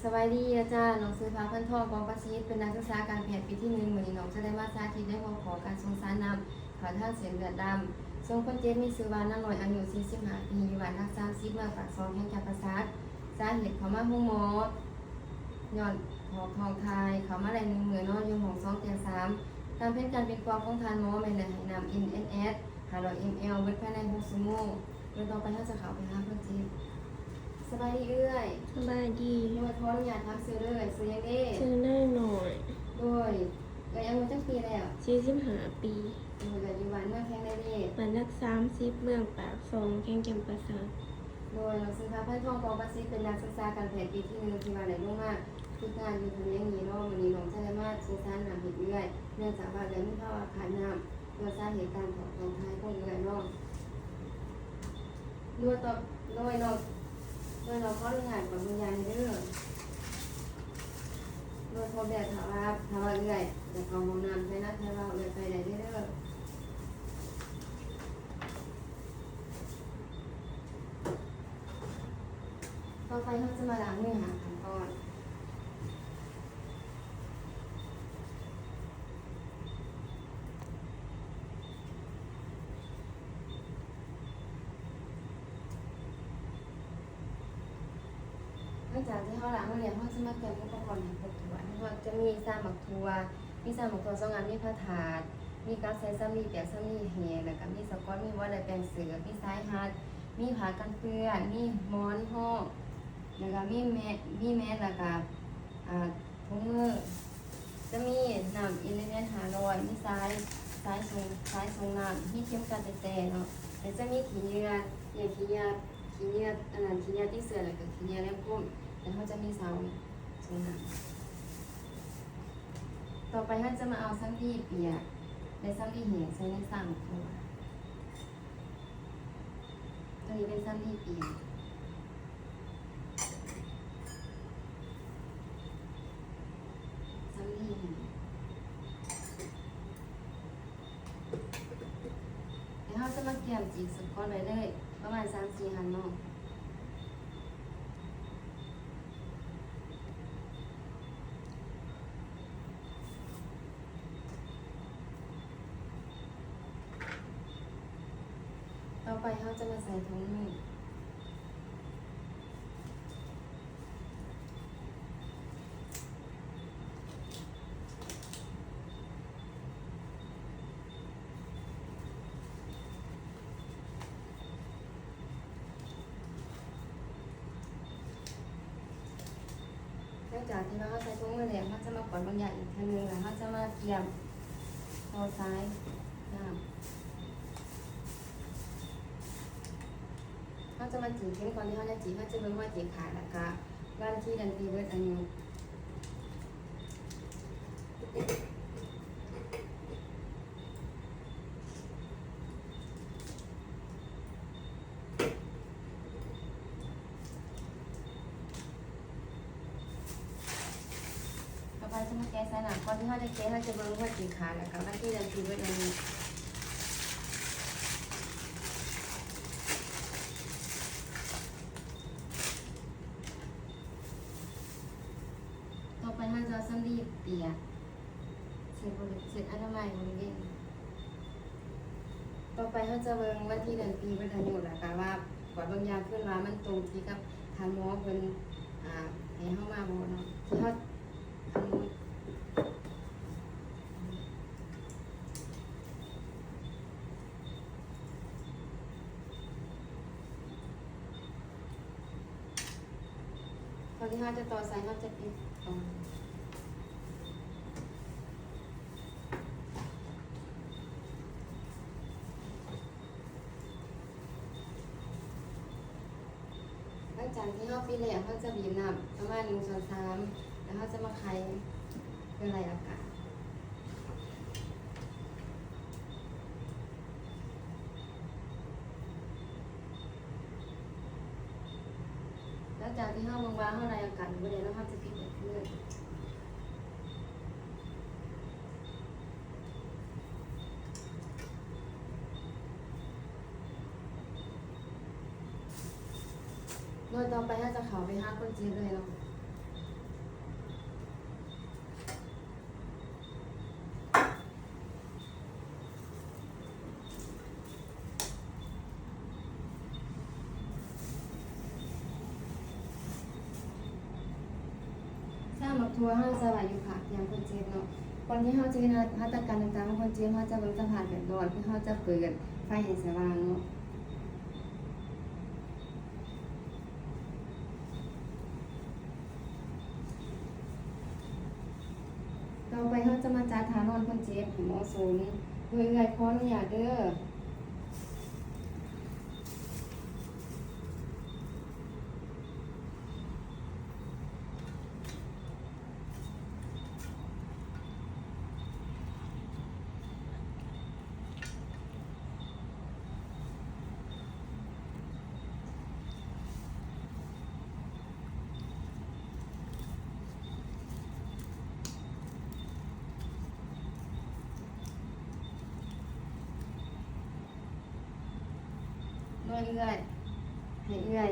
สวัสดีอาจารย์น้องซื้อพาพันทองกองประสิทธิ์เป็นนักศึกษาการแพทย์ปีที่1เหมือนน้องจะได้มาสาธิตในหัวข้อการทรงสารนำขาท่าเส้นเลือดดำทรงคนเจ็บมีชื่อว่านางน้อยอายุ45ปีอยู่บ้านทัก30เมืองปากซองแห่งจักรพรรดิสาเหตุเขามาหุ้มหมอย้อนหอบทองทายเขามาแรงมือนอนอยู่ห้อง2เตียง3การเป็นกองของทานหมอแม่นให้นำ NNS 500 ml ไว้ภายใน6ชั่วโมงโดยต่อไปถ้าจะเข้าไปหาคนเจ็บสบายดีเอื้อยสบายดีโดยขออนุญาตทักซื้อเลยซื้อยังได้ชื่อหน้าหน่อย โดยอายุจังปีแล้ว 45 ปี โดยอยู่บ้านเมืองแข้งได้ดี บ้านนัก30เมืองปากซองแข่งจำปาสัก โดยเราซื้อพาพันทองกองประสิทธิ์เป็นนักศึกษาการแพทย์ปีที่1ที่มาได้ลงมาทุกงานอยู่ทำเลี้ยงนี้เนาะวันนี้น้องจะได้มาสื่อสารนำเหตุเรื่อยเนื่องจากว่าได้มีภาวะขาดน้ำโดยสาเหตุการถอดรองเท้าของเรื่อยเนาะโดยต่อโดยเราขออนุญาตก่อนบรรยายเด้อโดยพอแบบถามว่าเรื่อยแต่ของห้องน้ำใช้นัดให้เราเลยไปได้เด้อต่อไปเขาจะมาล้างมือหาขั้นตอนหลังจากที่เขาล้างมือแล้วเขาจะมาเตรียมอุปกรณ์ให้ครบถ้วนเขาจะมีซาหมักทัวสองอันมีผ้าถาดมีกาซใส่ซ้ำมีเปียกซ้ำมีแหแล้วก็มีสก๊อตมีว่าอะไรแปรงเสือมีสายฮัดมีผ้ากันเปื้อนมีหมอนห่อแล้วก็มีแมสแล้วก็ถุงมือจะมีน้ำอินเทอร์เน็ต500มีสายส่งน้ำมีเข็มกัดแต่เนาะแล้วจะมีขี้เหงื่ออันนั้นขี้เหงื่อที่เสือแล้วก็ขี้เหงื่อแลมก้มแล้วเขาจะมีเสาส่งน้ำต่อไปเขาจะมาเอาซ้ำที่เปียกและซ้ำที่แห้งใส่ในซ้ำตัวตัวนี้เป็นซ้ำที่เปียกซ้ำที่แห้งแล้วเขาจะมาเกี่ยมจีกสก๊อตไว้เลยประมาณ3-4 หันเนาะต่อไปเขาจะมาใส่ถุงมือหลังจากที่ว่าเขาใส่ถุงมือแล้วเขาจะมากดบางอย่างอีกทีนึงแล้วเขาจะมาเกี่ยมเอาซ้ายน้ำเขาจะมาจีบเข็มก่อนที่เขาจะจีบเขาจะเบิ่งว่าจีบขาดแล้วก็วันที่เดือนปีเบิดอายุต่อไปจะมาแก้สายหนักก่อนที่เขาจะแก้เขาจะเบิ่งว่าจีบขาดแล้วก็วันที่เดือนปีเบิดอายุต่อไปเขาจะซ้ำรีบเปียกเสร็จอนามัยบริเวณต่อไปเขาจะเบิ่งวันที่เดือนปีเบิดอายุแล้วก็ว่ากดบางอย่างขึ้นมามันตรงที่กับทางหมอเพิ่นให้เข้ามาบ่เนาะที่เขาทางหมอตอนที่เขาจะต่อสายเขาจะปิดก่อนหลังจากที่เขาปิดแล้วเขาจะบีบน้ำประมาณ1/3แล้วเขาจะมาไขเพื่อไล่อากาศหลังจากที่เขาบางๆเขาไล่อากาศอยู่บริเวณแล้วเขาจะปิดแบบนี้ โดยต่อไปถ้าจะเขาไปหาคนจีนเลยเนาะ บักทัวห้าสบายอยู่ค่ะอย่างคนเจ็บเนาะก่อนที่เขาจะมีมาตรการต่างๆของคนเจ็บเขาจะเบิ่งสภาพแบบร้อนเพื่อเขาจะเปิดไฟให้สว่างเนาะต่อไปเขาจะมาจัดฐานนอนคนเจ็บให้เหมาะสมโดยเอื้อยขออนุญาตเด้อโดยเอื้อยให้เอื้อย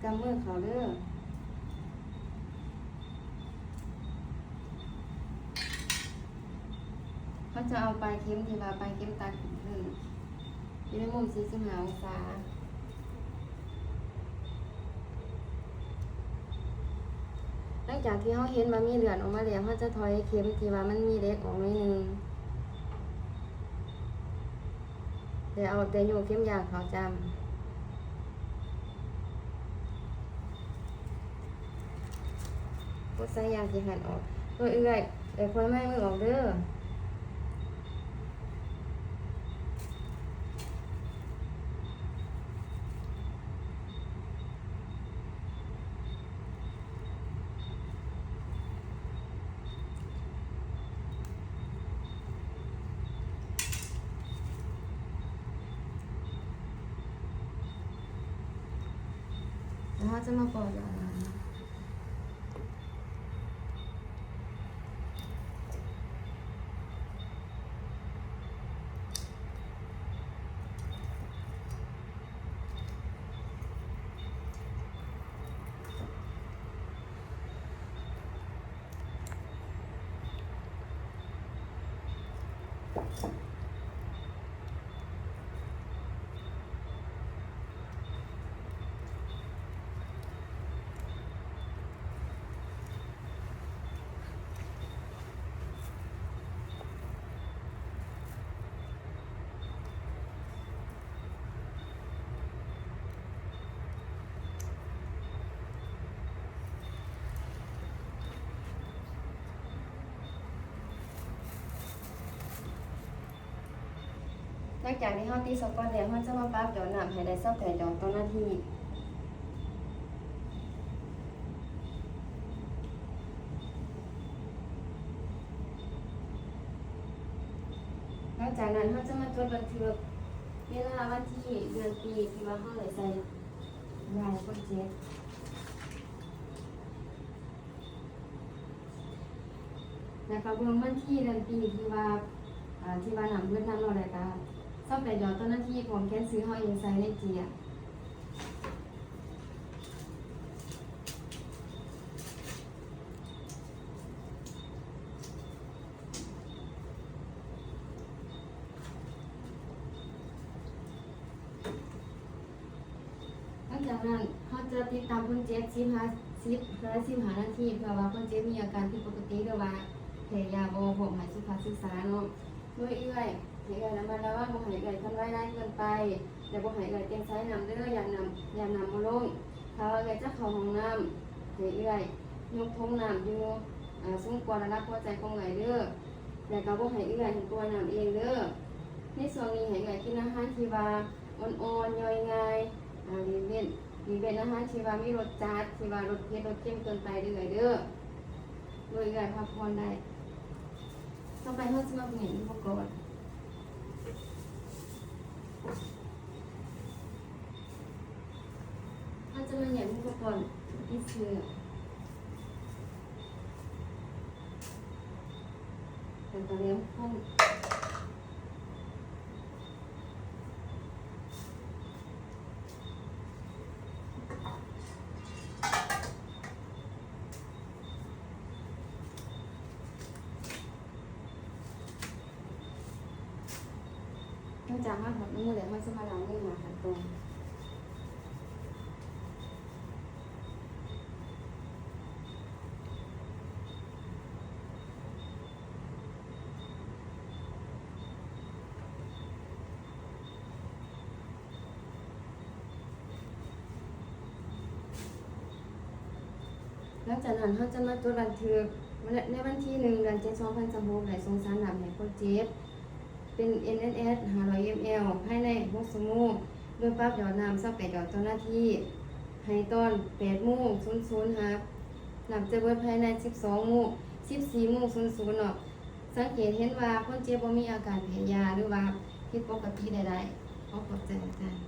กำมือเขาเด้อเขาจะเอาปลายเข็มที่ว่าปลายเข็มตัดขึ้นอยู่ในมุม45องศาหลังจากที่เขาเห็นว่ามีเลือดออกมาแล้วเขาจะถอยเข็มที่ว่ามันมีเล็กออกหน่อยหนึงแต่โยกเข็มยาวเขาจำกดสายยางที่หันออกโดยเอื้อยคอยไม่มือออกเด้อแล้วเขาจะมาปล่อยยาหลังจากที่เขาตีสกก้อนแล้วเขาจะมาปาบหยอดน้ำให้ได้สักแต่หยอดต่อนาทีหลังจากนั้นเขาจะมาจดบันทึกเวลาวันที่เดือนปีที่ว่าเขาเลยใส่ยาคนเจ็บนะคะเบื้องวันที่เดือนปีที่ว่าหนำเพื่อนนำเราได้ก็สักแต่หยอดต่อนาทีผมแค่ซื้อเขาเองใส่ในเจียหลังจากนั้นเขาจะติดตามคนเจ็บ15นาทีเพื่อว่าคนเจ็บมีอาการผิดปกติหรือว่าแพ้ยาผมหายสุขศึกษาเนาะด้วยเอื้อยแล้วมาแล้วว่าบ่หายเอื้อยทำร้ายได้เกินไปแต่บ่หายเอื้อยเตียงซ้ายนำเด้ออย่านำมาลงถ้าว่าเอื้อยจะเข้าห้องน้ำให้เอื้อยยกทงน้ำอยู่สูงกว่าระดับหัวใจของเอื้อยเด้อแล้วก็บ่ให้เอื้อยเห็นตัวน้ำเองเด้อในส่วนนี้ให้เอื้อยกินอาหารที่ว่าอ่อนๆย่อยง่ายหลีกเลี่ยงอาหารที่ว่ามีรสจัดที่ว่ารสเผ็ดรสเค็มเกินไปเด้อเด้อโดยเอื้อยพักผ่อนได้ต่อไปเขาจะมาเปลี่ยนอุปกรณ์เขาจะมาเปลี่ยนอุปกรณ์ที่เสื้อแต่ตอนนี้ห้องนอกจากมาถอดมือแล้วเขาจะมาล้างมือมาขัดตรง หลังจากนั้นเขาจะมาตรวจบันทึกในวันที่1 เดือน 7 2026ได้ส่งสารดับให้คนเจ็บเป็น NSS 500 ml ภายใน6ชั่วโมงโดยปรับหยอดน้ำ28หยอดต่อนาทีให้ตอน8:00 ครับน้ำจะเบิดภายใน14:00 เนาะสังเกตเห็นว่าคนเจ็บบ่มีอาการแพ้ยาหรือว่าผิดปกติใดๆขอขอบใจอาจารย์